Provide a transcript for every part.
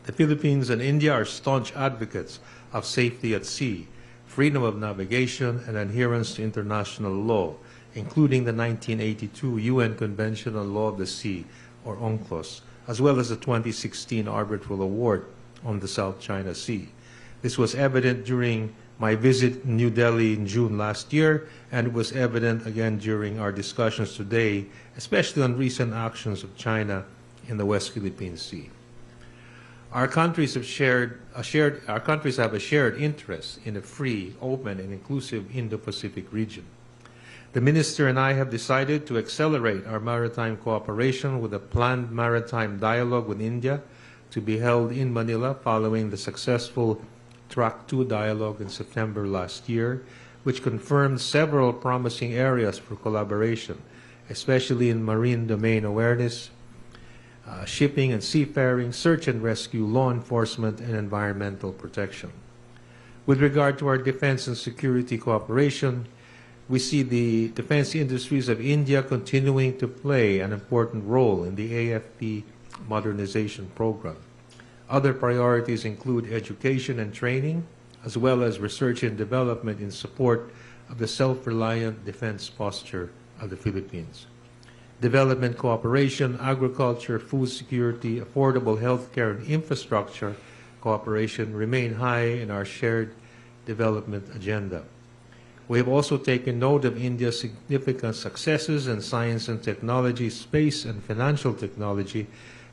The Philippines and India are staunch advocates of safety at sea, freedom of navigation, and adherence to international law, including the 1982 UN Convention on Law of the Sea, or UNCLOS, as well as the 2016 Arbitral Award on the South China Sea. This was evident during my visit in New Delhi in June last year, and it was evident again during our discussions today, especially on recent actions of China in the West Philippine Sea. Our countries have a shared interest in a free, open, and inclusive Indo-Pacific region. The Minister and I have decided to accelerate our maritime cooperation with a planned maritime dialogue with India to be held in Manila following the successful Track 2 dialogue in September last year, which confirmed several promising areas for collaboration, especially in marine domain awareness, shipping and seafaring, search and rescue, law enforcement, and environmental protection. With regard to our defense and security cooperation, we see the defense industries of India continuing to play an important role in the AFP modernization program. Other priorities include education and training, as well as research and development in support of the self-reliant defense posture of the Philippines. Development cooperation, agriculture, food security, affordable healthcare, and infrastructure cooperation remain high in our shared development agenda. We have also taken note of India's significant successes in science and technology, space, and financial technology,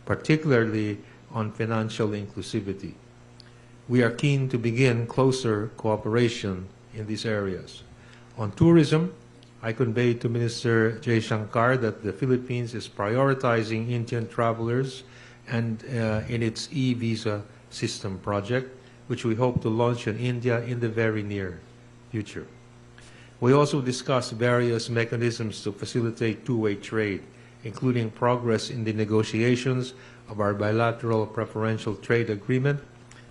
particularly on financial inclusivity. We are keen to begin closer cooperation in these areas. On tourism, I conveyed to Minister Jaishankar that the Philippines is prioritizing Indian travelers and in its e-visa system project, which we hope to launch in India in the very near future. We also discussed various mechanisms to facilitate two-way trade, including progress in the negotiations of our bilateral preferential trade agreement,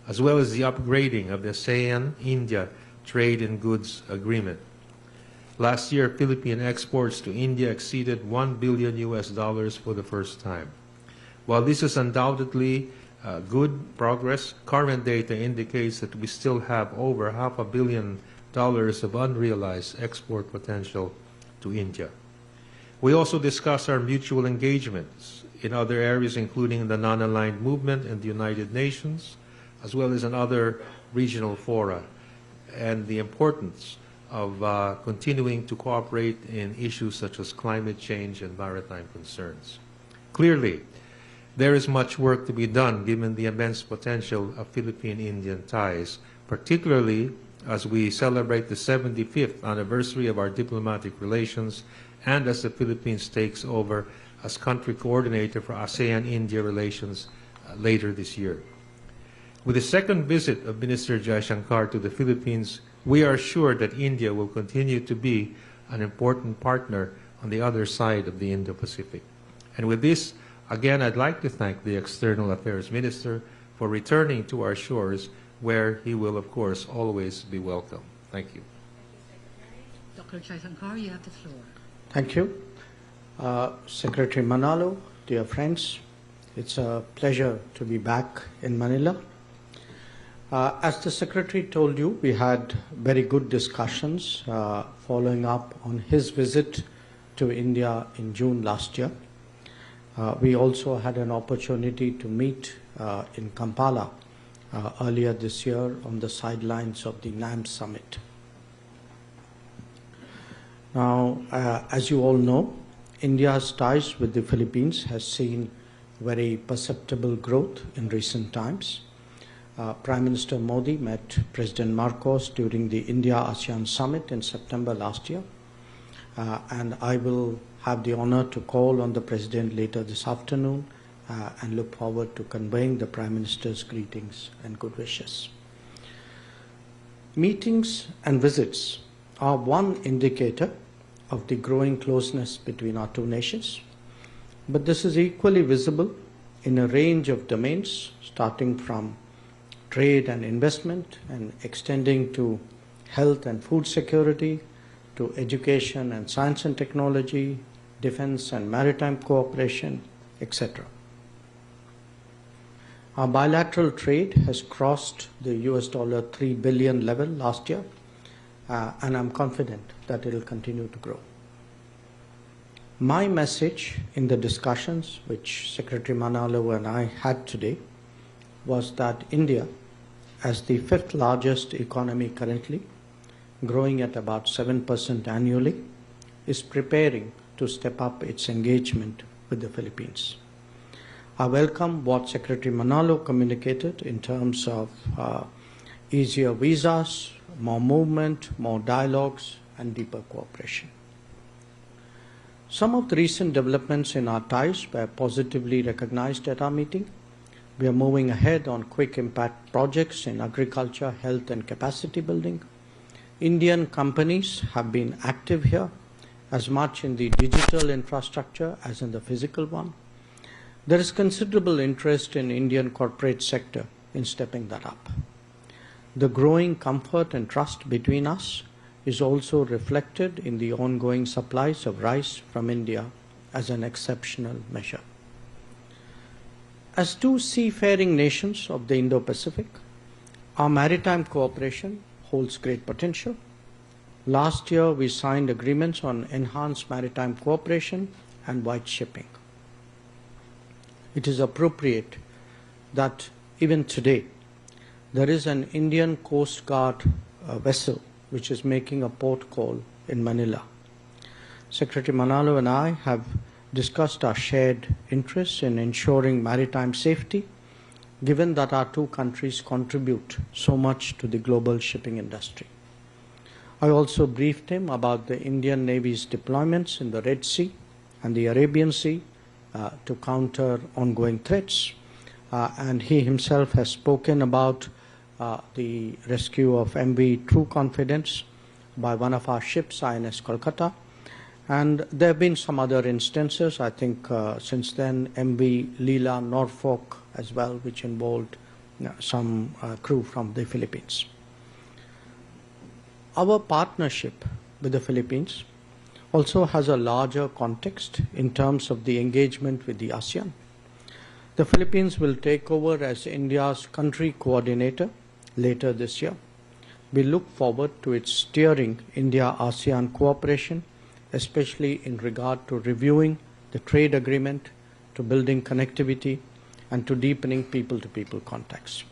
as well as the upgrading of the ASEAN-India Trade in Goods Agreement. Last year, Philippine exports to India exceeded $1 billion for the first time. While this is undoubtedly good progress, current data indicates that we still have over $500 million of unrealized export potential to India. We also discussed our mutual engagements in other areas, including the non-aligned movement and the United Nations, as well as in other regional fora, and the importance of continuing to cooperate in issues such as climate change and maritime concerns. Clearly, there is much work to be done given the immense potential of Philippine-Indian ties, particularly as we celebrate the 75th anniversary of our diplomatic relations and as the Philippines takes over as country coordinator for ASEAN-India relations later this year. With the second visit of Minister Jaishankar to the Philippines, we are sure that India will continue to be an important partner on the other side of the Indo-Pacific. And with this, again, I'd like to thank the External Affairs Minister for returning to our shores, where he will, of course, always be welcome. Thank you. Dr. Jaishankar, you have the floor. Thank you. Secretary Manalo, dear friends, it's a pleasure to be back in Manila. As the Secretary told you, we had very good discussions following up on his visit to India in June last year. We also had an opportunity to meet in Kampala earlier this year on the sidelines of the NAM summit. Now, as you all know, India's ties with the Philippines has seen very perceptible growth in recent times. Prime Minister Modi met President Marcos during the India-ASEAN summit in September last year, and I will have the honor to call on the President later this afternoon and look forward to conveying the Prime Minister's greetings and good wishes. Meetings and visits are one indicator of the growing closeness between our two nations, but this is equally visible in a range of domains, starting from trade and investment and extending to health and food security, to education and science and technology, defense and maritime cooperation, etc. Our bilateral trade has crossed the US dollar 3 billion level last year, and I'm confident that it will continue to grow. My message in the discussions which Secretary Manalo and I had today was that India, as the fifth largest economy currently, growing at about 7% annually, is preparing to step up its engagement with the Philippines. I welcome what Secretary Manalo communicated in terms of easier visas, more movement, more dialogues, and deeper cooperation. Some of the recent developments in our ties were positively recognized at our meeting. We are moving ahead on quick impact projects in agriculture, health, and capacity building. Indian companies have been active here, as much in the digital infrastructure as in the physical one. There is considerable interest in Indian corporate sector in stepping that up. The growing comfort and trust between us is also reflected in the ongoing supplies of rice from India as an exceptional measure. As two seafaring nations of the Indo-Pacific, our maritime cooperation holds great potential. Last year, we signed agreements on enhanced maritime cooperation and white shipping. It is appropriate that even today, there is an Indian Coast Guard vessel which is making a port call in Manila. Secretary Manalo and I have discussed our shared interests in ensuring maritime safety, given that our two countries contribute so much to the global shipping industry. I also briefed him about the Indian Navy's deployments in the Red Sea and the Arabian Sea to counter ongoing threats, and he himself has spoken about the rescue of MV True Confidence by one of our ships, INS Kolkata. And there have been some other instances, I think since then, MV Leela Norfolk as well, which involved some crew from the Philippines. Our partnership with the Philippines also has a larger context in terms of the engagement with the ASEAN. The Philippines will take over as India's country coordinator later this year. We look forward to its steering India-ASEAN cooperation, especially in regard to reviewing the trade agreement, to building connectivity, and to deepening people-to-people contacts.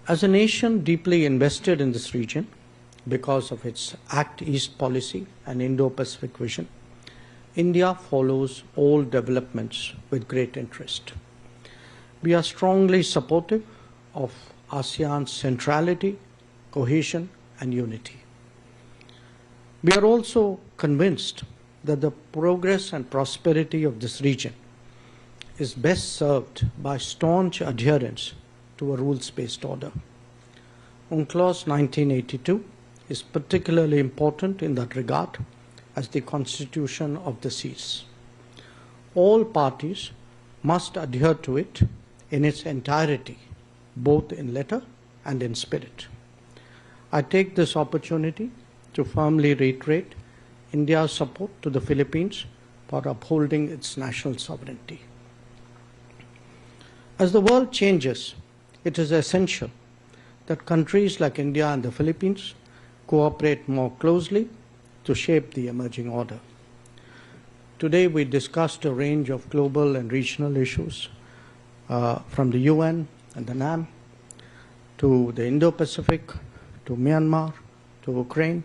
As a nation deeply invested in this region because of its Act East policy and Indo-Pacific vision, India follows all developments with great interest. We are strongly supportive of ASEAN's centrality, cohesion, and unity. We are also convinced that the progress and prosperity of this region is best served by staunch adherence to a rules-based order. UNCLOS 1982 is particularly important in that regard as the constitution of the seas. All parties must adhere to it in its entirety, both in letter and in spirit. I take this opportunity to firmly reiterate India's support to the Philippines for upholding its national sovereignty. As the world changes, it is essential that countries like India and the Philippines cooperate more closely to shape the emerging order. Today we discussed a range of global and regional issues from the UN and the NAM to the Indo-Pacific, to Myanmar, to Ukraine,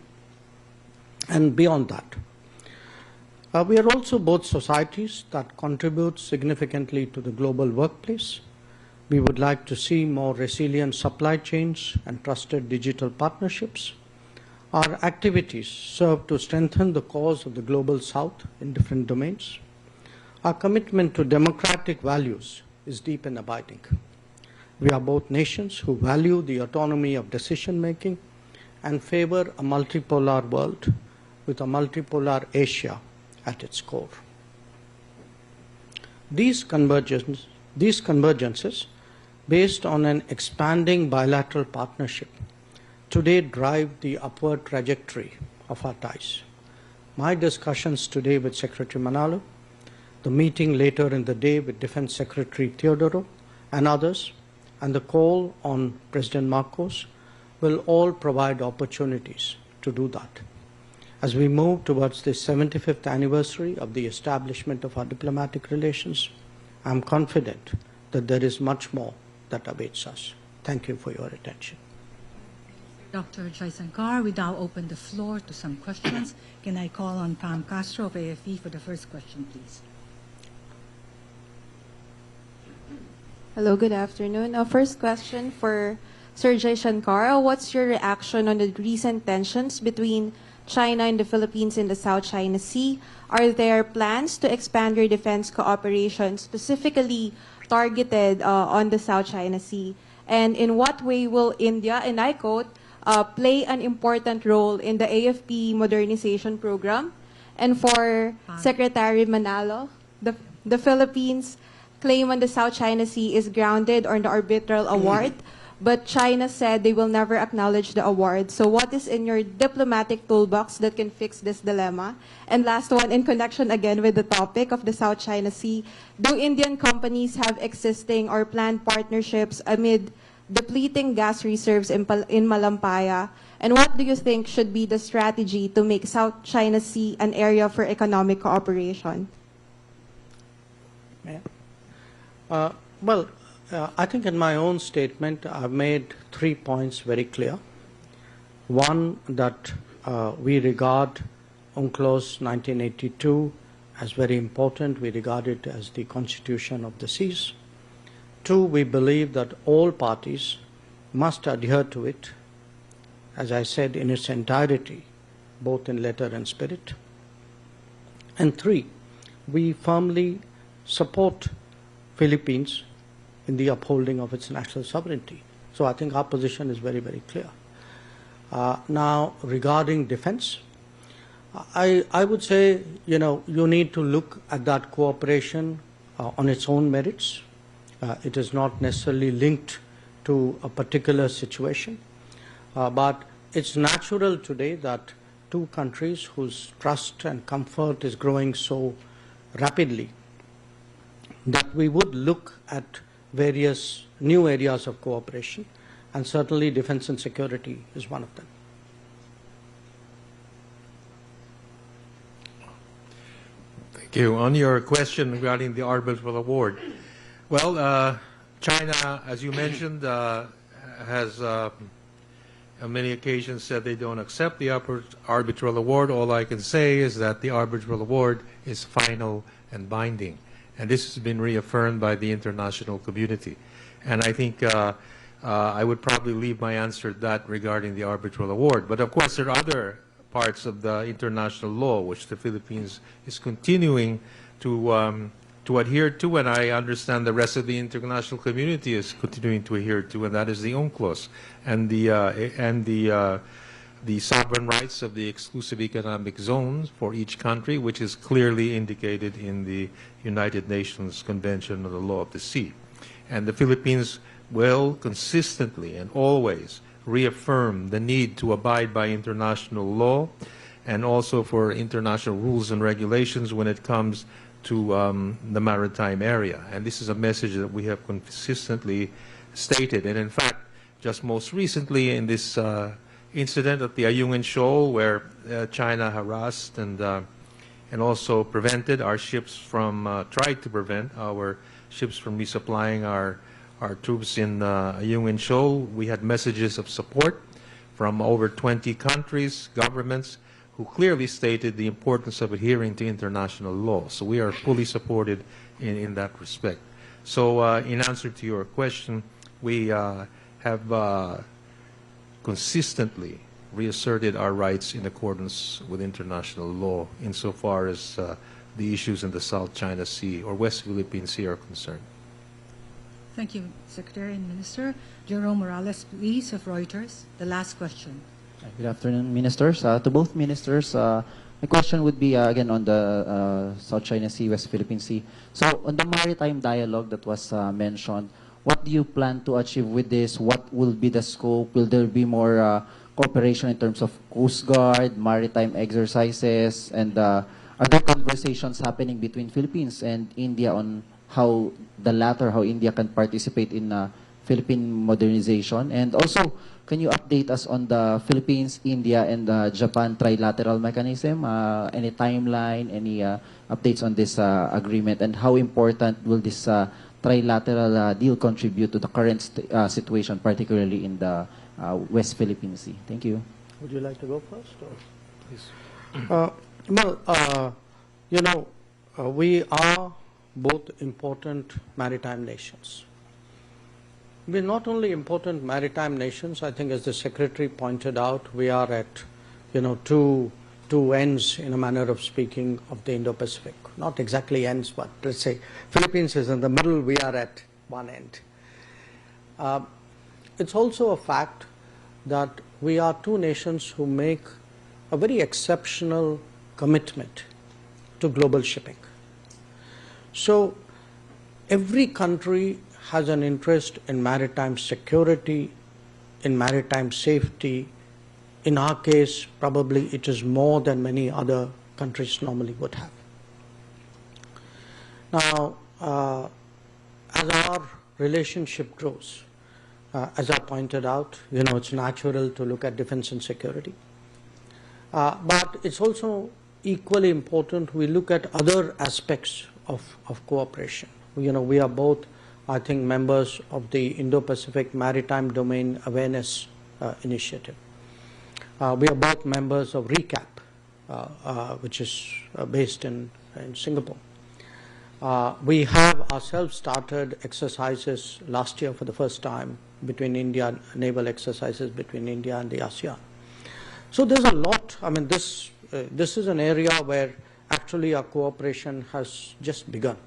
and beyond that. We are also both societies that contribute significantly to the global workplace. We would like to see more resilient supply chains and trusted digital partnerships. Our activities serve to strengthen the cause of the global South in different domains. Our commitment to democratic values is deep and abiding. We are both nations who value the autonomy of decision-making and favor a multipolar world with a multipolar Asia at its core. These convergences, based on an expanding bilateral partnership, today drive the upward trajectory of our ties. My discussions today with Secretary Manalo the meeting later in the day with Defense Secretary Teodoro and others, and the call on President Marcos will all provide opportunities to do that. As we move towards the 75th anniversary of the establishment of our diplomatic relations, I'm confident that there is much more that awaits us. Thank you for your attention. Dr. Jaishankar, we now open the floor to some questions. Can I call on Pam Castro of AFE for the first question, please? Hello, good afternoon. First question for Sir Jaishankar. What's your reaction on the recent tensions between China and the Philippines in the South China Sea? Are there plans to expand your defense cooperation specifically targeted on the South China Sea? And in what way will India, and I quote, play an important role in the AFP modernization program? And for Secretary Manalo, the Philippines claim on the South China Sea is grounded on the arbitral award, but China said they will never acknowledge the award. So what is in your diplomatic toolbox that can fix this dilemma? And last one, in connection again with the topic of the South China Sea, do Indian companies have existing or planned partnerships amid depleting gas reserves in Malampaya? And what do you think should be the strategy to make South China Sea an area for economic cooperation? Yeah. I think in my own statement, I've made 3 points very clear. One, that we regard UNCLOS 1982 as very important. We regard it as the constitution of the seas. Two, we believe that all parties must adhere to it, as I said, in its entirety, both in letter and spirit. And three, we firmly support Philippines in the upholding of its national sovereignty. So I think our position is very, very clear. Now, regarding defense, I would say, you need to look at that cooperation on its own merits. It is not necessarily linked to a particular situation. But it's natural today that two countries whose trust and comfort is growing so rapidly, that we would look at various new areas of cooperation, and certainly defense and security is one of them. Thank you. On your question regarding the arbitral award, well, China, as you mentioned, has on many occasions said they don't accept the arbitral award. All I can say is that the arbitral award is final and binding. And this has been reaffirmed by the international community. And I think I would probably leave my answer at that regarding the arbitral award. But of course, there are other parts of the international law which the Philippines is continuing to adhere to, and I understand the rest of the international community is continuing to adhere to, and that is the UNCLOS and the sovereign rights of the exclusive economic zones for each country, which is clearly indicated in the United Nations Convention on the Law of the Sea. And the Philippines will consistently and always reaffirm the need to abide by international law and also for international rules and regulations when it comes to the maritime area. And this is a message that we have consistently stated. And in fact, just most recently in this incident at the Ayungin Shoal, where China harassed and also prevented our ships from, tried to prevent our ships from resupplying our troops in Ayungin Shoal, we had messages of support from over 20 countries, governments, who clearly stated the importance of adhering to international law. So we are fully supported in that respect. So in answer to your question, we have consistently reasserted our rights in accordance with international law insofar as the issues in the South China Sea or West Philippine Sea are concerned. Thank you, Secretary and Minister. Jerome Morales, please, of Reuters. The last question. Good afternoon, Ministers. To both Ministers, my question would be again on the South China Sea, West Philippine Sea. So on the maritime dialogue that was mentioned, what do you plan to achieve with this? What will be the scope? Will there be more cooperation in terms of Coast Guard, maritime exercises, and are there conversations happening between Philippines and India on how India can participate in Philippine modernization? And also, can you update us on the Philippines, India, and Japan trilateral mechanism? Any timeline, any updates on this agreement, and how important will this trilateral deal contribute to the current situation, particularly in the West Philippine Sea? Thank you. Would you like to go first? Or? Please. We are both important maritime nations. We're not only important maritime nations, I think as the Secretary pointed out, we are at, two ends, in a manner of speaking, of the Indo-Pacific. Not exactly ends, but let's say Philippines is in the middle, we are at one end. It's also a fact that we are two nations who make a very exceptional commitment to global shipping. So every country has an interest in maritime security, in maritime safety. In our case, probably it is more than many other countries normally would have. Now, as our relationship grows, as I pointed out, it's natural to look at defense and security. But it's also equally important we look at other aspects of cooperation. We are both, I think, members of the Indo-Pacific Maritime Domain Awareness Initiative. We are both members of RECAP, which is based in Singapore. We have ourselves started exercises last year for the first time between India, naval exercises between India and the ASEAN. So there's a lot. I mean, this is an area where actually our cooperation has just begun.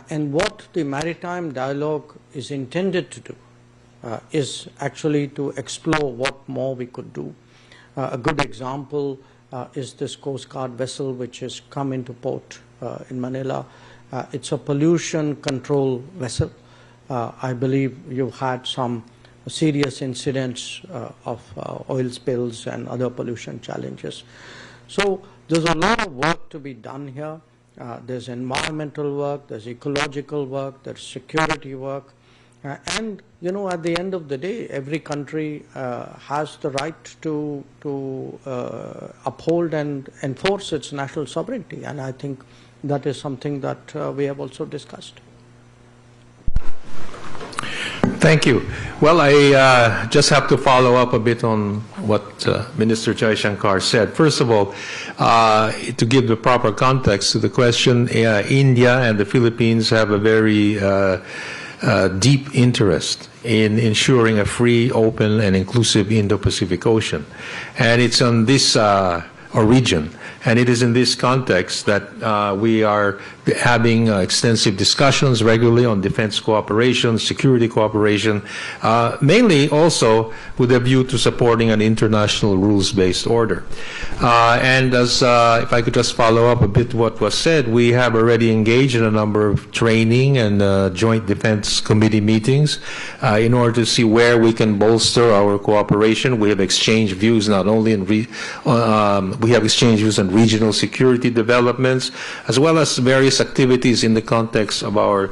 And what the maritime dialogue is intended to do is actually to explore what more we could do. A good example is this Coast Guard vessel which has come into port in Manila. It's a pollution control vessel. I believe you've had some serious incidents of oil spills and other pollution challenges. So there's a lot of work to be done here. There's environmental work, there's ecological work, there's security work. And, at the end of the day, every country has the right to uphold and enforce its national sovereignty. And I think that is something that we have also discussed. Thank you. Well, I just have to follow up a bit on what Minister Jaishankar said. First of all, to give the proper context to the question, India and the Philippines have a very deep interest in ensuring a free, open, and inclusive Indo-Pacific Ocean. And it's on this region. And it is in this context that we are having extensive discussions regularly on defense cooperation, security cooperation, mainly also with a view to supporting an international rules-based order. And as if I could just follow up a bit what was said, we have already engaged in a number of training and joint defense committee meetings in order to see where we can bolster our cooperation. We have exchanged views not only in we have exchanged views on regional security developments, as well as various activities in the context of our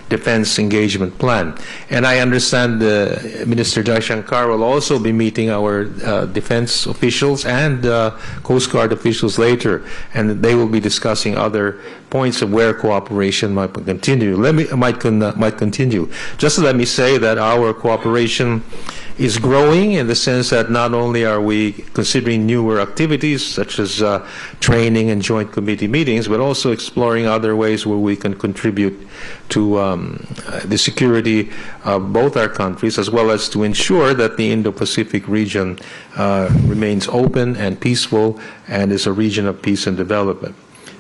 defense engagement plan. And I understand Minister Jaishankar will also be meeting our defense officials and Coast Guard officials later, and they will be discussing other points of where cooperation might continue. Might continue. Just let me say that our cooperation is growing in the sense that not only are we considering newer activities such as training and joint committee meetings, but also exploring other ways where we can contribute to the security of both our countries, as well as to ensure that the Indo-Pacific region remains open and peaceful and is a region of peace and development.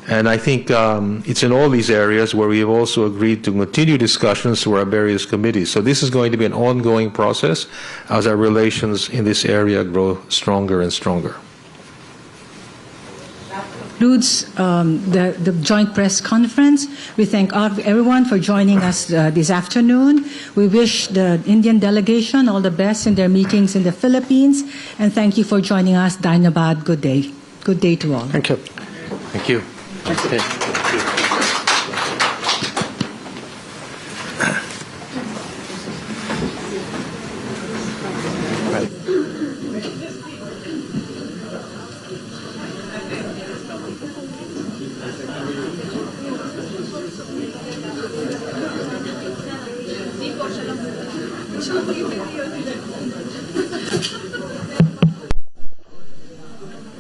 And I think it's in all these areas where we have also agreed to continue discussions through our various committees. So this is going to be an ongoing process as our relations in this area grow stronger and stronger. Concludes the joint press conference. We thank everyone for joining us this afternoon. We wish the Indian delegation all the best in their meetings in the Philippines. And thank you for joining us. Dynabad, good day. Good day to all. Thank you. Thank you.